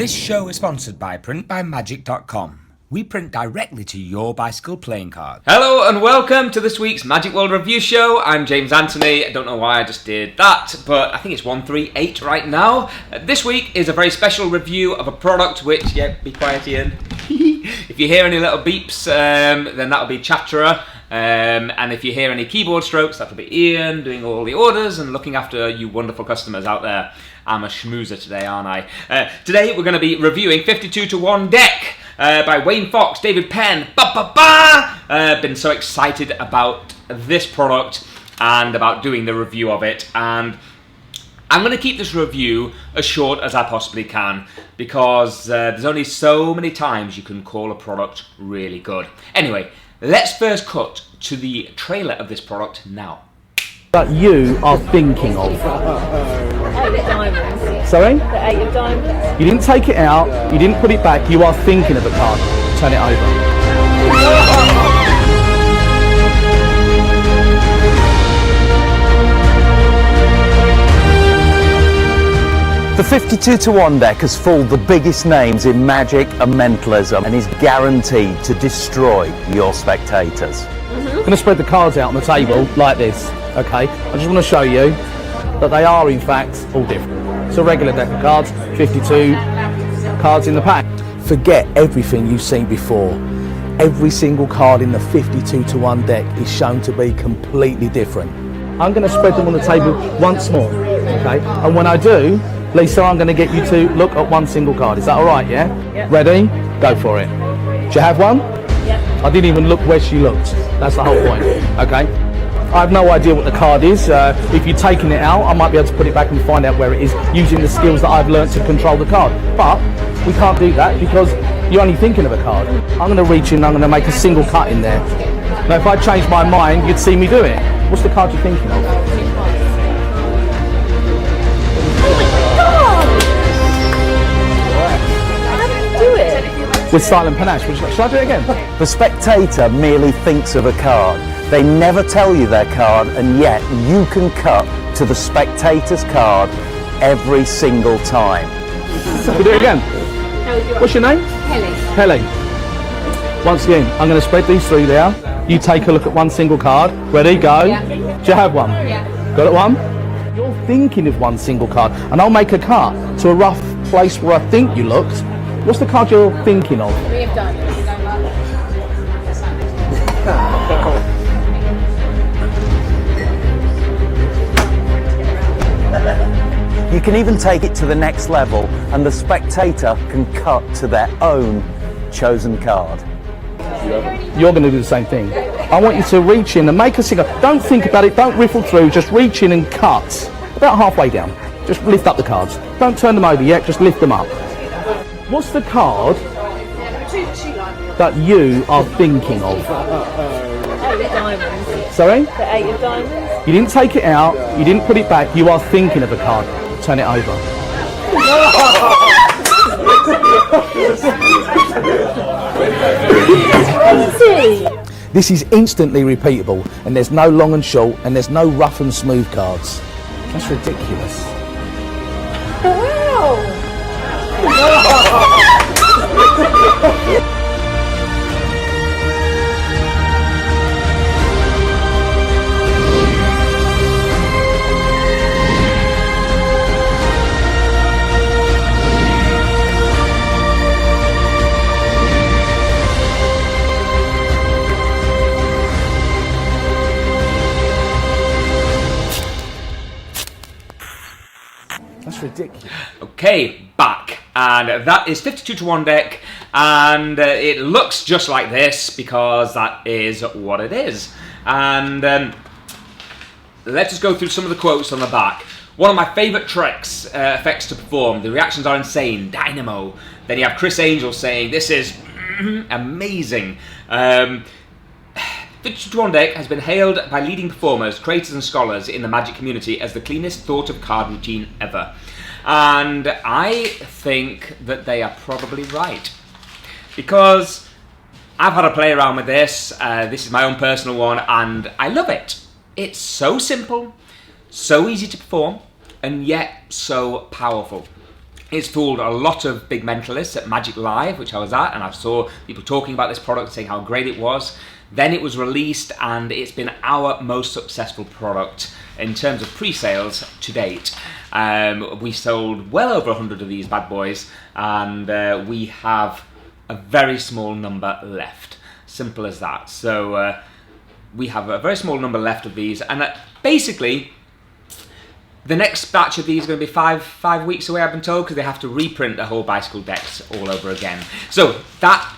This show is sponsored by printbymagic.com. We print directly to your bicycle playing card. Hello and welcome to this week's Magic World Review Show. I'm James Anthony. I don't know why I just did that, but I think it's 138 right now. This week is a very special review of a product which, yeah, be quiet Ian. If you hear any little beeps, then that'll be Chatterer. And if you hear any keyboard strokes, that'll be Ian doing all the orders and looking after you wonderful customers out there. I'm a schmoozer today, aren't I? Today we're going to be reviewing 52 to 1 deck by Wayne Fox, David Penn. Been so excited about this product and about doing the review of it, and I'm going to keep this review as short as I possibly can because there's only so many times you can call a product really good. Anyway, let's first cut to the trailer of this product now. That you are thinking of. 8 of diamonds. Sorry? The 8 of diamonds. You didn't take it out, you didn't put it back, you are thinking of a card. Turn it over. The 52 to 1 deck has fooled the biggest names in magic and mentalism and is guaranteed to destroy your spectators. I'm going to spread the cards out on the table like this, okay? I just want to show you that they are in fact all different. It's a regular deck of cards, 52 cards in the pack. Forget everything you've seen before. Every single card in the 52 to 1 deck is shown to be completely different. I'm going to spread them on the table once more, okay? And when I do, Lisa, I'm going to get you to look at one single card. Is that all right, yeah? Yep. Ready? Go for it. Do you have one? Yep. I didn't even look where she looked. That's the whole point, okay? I have no idea what the card is. If you're taking it out, I might be able to put it back and find out where it is using the skills that I've learnt to control the card. But we can't do that because you're only thinking of a card. I'm going to reach in and I'm going to make a single cut in there. Now, if I change my mind, you'd see me do it. What's the card you're thinking of? With silent panache. Shall I do it again? The spectator merely thinks of a card. They never tell you their card, and yet you can cut to the spectator's card every single time. We'll do it again. What's your name? Kelly. Once again, I'm going to spread these through there. You take a look at one single card. Ready? Go. Yeah. Do you have one? Yeah. Got it one? You're thinking of one single card, and I'll make a cut to a rough place where I think you looked. What's the card you're thinking of? 3 of diamonds. You can even take it to the next level and the spectator can cut to their own chosen card. You're going to do the same thing. I want you to reach in and make a single. Don't think about it, don't riffle through, just reach in and cut. About halfway down. Just lift up the cards. Don't turn them over yet, just lift them up. What's the card that you are thinking of? 8 of diamonds. Sorry? The 8 of diamonds. You didn't take it out, you didn't put it back, you are thinking of a card. Turn it over. This is instantly repeatable, and there's no long and short, and there's no rough and smooth cards. That's ridiculous. Wow! That's ridiculous. Okay, back. And that is 52 to 1 deck, and it looks just like this because that is what it is. And let's just go through some of the quotes on the back. One of my favourite tricks, effects to perform. The reactions are insane. Dynamo. Then you have Chris Angel saying, this is amazing. 52 to 1 deck has been hailed by leading performers, creators and scholars in the Magic community as the cleanest thought of card routine ever. And I think that they are probably right. Because I've had a play around with this. This is my own personal one, and I love it. It's so simple, so easy to perform, and yet so powerful. It's fooled a lot of big mentalists at Magic Live, which I was at, and I saw people talking about this product, saying how great it was. Then it was released, and it's been our most successful product in terms of pre-sales to date. We sold well over 100 of these bad boys, and we have a very small number left. Simple as that. So we have a very small number left of these, and basically the next batch of these are going to be five weeks away, I've been told, because they have to reprint the whole bicycle decks all over again. So that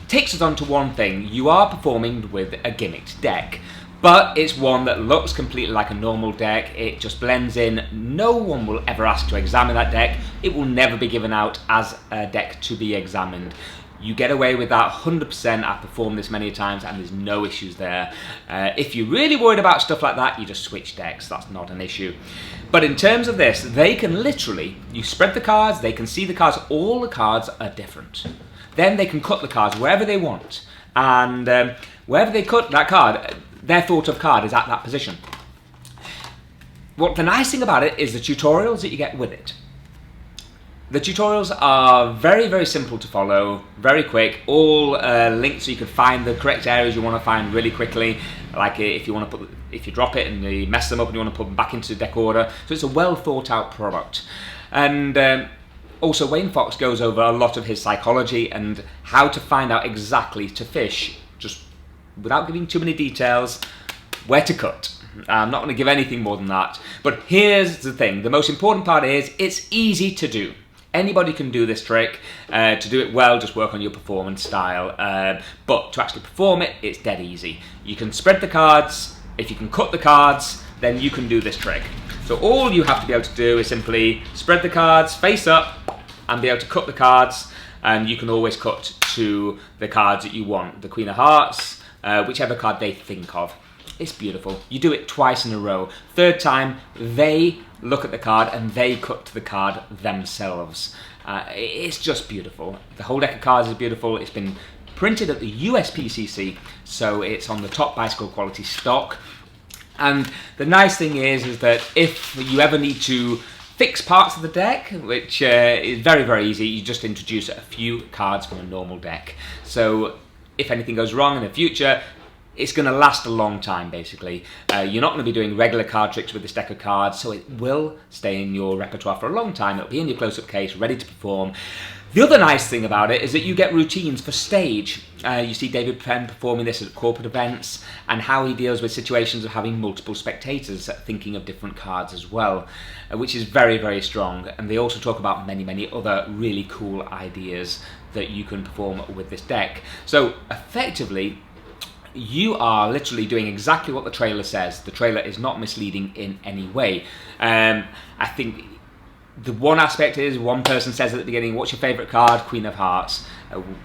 takes us on to one thing. You are performing with a gimmicked deck, but it's one that looks completely like a normal deck. It just blends in. No one will ever ask to examine that deck. It will never be given out as a deck to be examined. You get away with that 100%. I've performed this many times and there's no issues there. If you're really worried about stuff like that, you just switch decks. That's not an issue. But in terms of this, they can literally, you spread the cards, they can see the cards, all the cards are different. Then they can cut the cards wherever they want. And wherever they cut that card, their thought of card is at that position. What the nice thing about it is the tutorials that you get with it. The tutorials are very, very simple to follow, very quick, all linked so you can find the correct areas you want to find really quickly. Like if you want to if you drop it and you mess them up and you want to put them back into deck order. So it's a well thought out product. And also Wayne Fox goes over a lot of his psychology and how to find out exactly to fish, just without giving too many details, where to cut. I'm not going to give anything more than that. But here's the thing, the most important part is it's easy to do. Anybody can do this trick. To do it well, just work on your performance style. But to actually perform it, it's dead easy. You can spread the cards. If you can cut the cards, then you can do this trick. So all you have to be able to do is simply spread the cards face up and be able to cut the cards. And you can always cut to the cards that you want. The Queen of Hearts, whichever card they think of. It's beautiful. You do it twice in a row. Third time, they look at the card and they cut to the card themselves. It's just beautiful. The whole deck of cards is beautiful. It's been printed at the USPCC, so it's on the top bicycle quality stock. And the nice thing is that if you ever need to fix parts of the deck, which is very, very easy, you just introduce a few cards from a normal deck. So if anything goes wrong in the future, it's going to last a long time, basically. You're not going to be doing regular card tricks with this deck of cards, so it will stay in your repertoire for a long time. It'll be in your close-up case, ready to perform. The other nice thing about it is that you get routines for stage. You see David Penn performing this at corporate events, and how he deals with situations of having multiple spectators thinking of different cards as well, which is very, very strong. And they also talk about many, many other really cool ideas that you can perform with this deck. So effectively, you are literally doing exactly what the trailer says. The trailer is not misleading in any way. I think the one aspect is, one person says at the beginning, what's your favourite card? Queen of Hearts.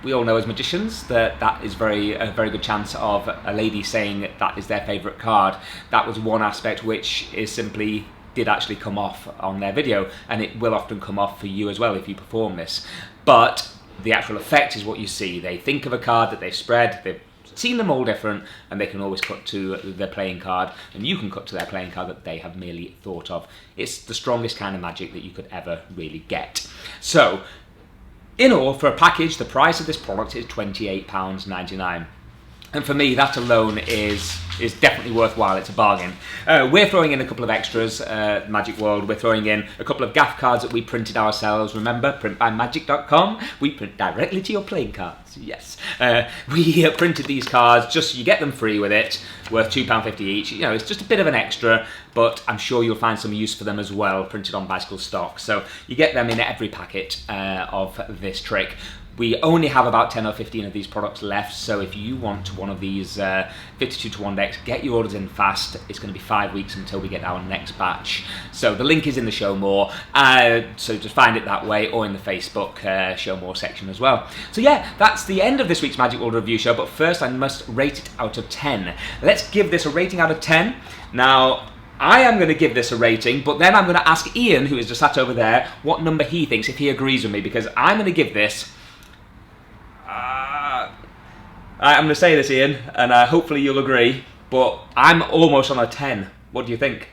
We all know as magicians that that is a very good chance of a lady saying that is their favourite card. That was one aspect which is simply did actually come off on their video, and it will often come off for you as well if you perform this. But the actual effect is what you see. They think of a card that they've spread, they've seen them all different, and they can always cut to their playing card, and you can cut to their playing card that they have merely thought of. It's the strongest kind of magic that you could ever really get. So, in all, for a package, the price of this product is £28.99. And for me, that alone is definitely worthwhile. It's a bargain. We're throwing in a couple of extras, MagicWorld. We're throwing in a couple of Gaff Cards that we printed ourselves. Remember, printbymagic.com. We print directly to your playing cards. Yes. We printed these cards just so you get them free with it, worth £2.50 each. You know, it's just a bit of an extra, but I'm sure you'll find some use for them as well, printed on bicycle stock. So you get them in every packet of this trick. We only have about 10 or 15 of these products left, so if you want one of these 52-to-1 decks, get your orders in fast. It's going to be 5 weeks until we get our next batch. So the link is in the Show More, so just find it that way, or in the Facebook Show More section as well. So yeah, that's the end of this week's Magic World Review Show, but first I must rate it out of 10. Let's give this a rating out of 10. Now, I am going to give this a rating, but then I'm going to ask Ian, who is just sat over there, what number he thinks, if he agrees with me, because I'm going to give this... I'm going to say this, Ian, and hopefully you'll agree, but I'm almost on a 10. What do you think?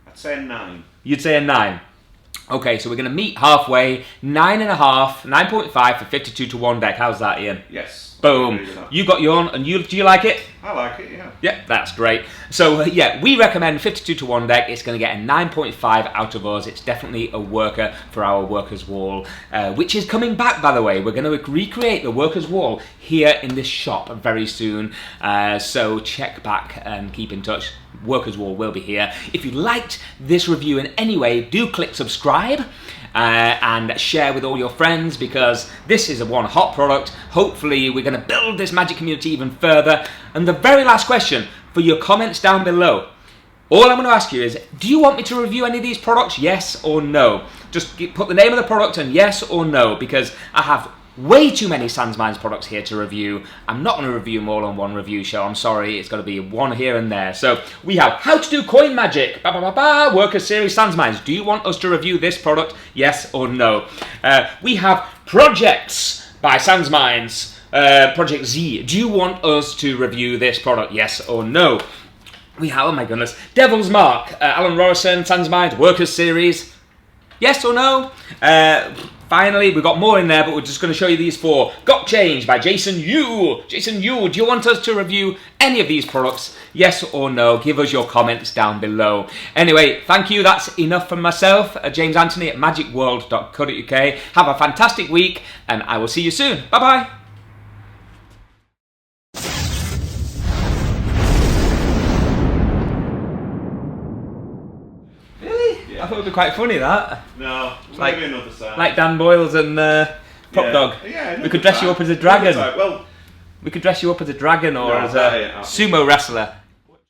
I'd say a 9. You'd say a 9. Okay, so we're going to meet halfway. 9.5 for 52 to 1 deck. How's that, Ian? Yes. Boom. You got your own, and do you like it? I like it, yeah. Yeah, that's great. So, yeah, we recommend 52 to 1 deck. It's going to get a 9.5 out of us. It's definitely a worker for our Workers' Wall, which is coming back, by the way. We're going to recreate the Workers' Wall here in this shop very soon. So check back and keep in touch. Workers' Wall will be here. If you liked this review in any way, do click subscribe. And share with all your friends, because this is one hot product. Hopefully we're going to build this magic community even further. And the very last question for your comments down below. All I'm going to ask you is, do you want me to review any of these products? Yes or no? Just put the name of the product and yes or no, because I have way too many Sans Minds products here to review. I'm not going to review them all on one review show. I'm sorry, it's got to be one here and there. So we have How to Do Coin Magic, Workers Series Sans Minds. Do you want us to review this product? Yes or no? We have Projects by Sans Minds, Project Z. Do you want us to review this product? Yes or no? We have, oh my goodness, Devil's Mark, Alan Rorison, Sans Minds, Workers Series. Yes or no? Finally, we've got more in there, but we're just going to show you these 4. Got Change by Jason Yu. Jason Yu, do you want us to review any of these products? Yes or no? Give us your comments down below. Anyway, thank you. That's enough from myself, James Anthony at MagicWorld.co.uk. Have a fantastic week, and I will see you soon. Bye-bye. I thought it would be quite funny, that. No, like, maybe another side. Like Dan Boyles and Top Dog. Yeah, we could dress you up as a dragon. Well, we could dress you up as a dragon or No, as a sumo wrestler.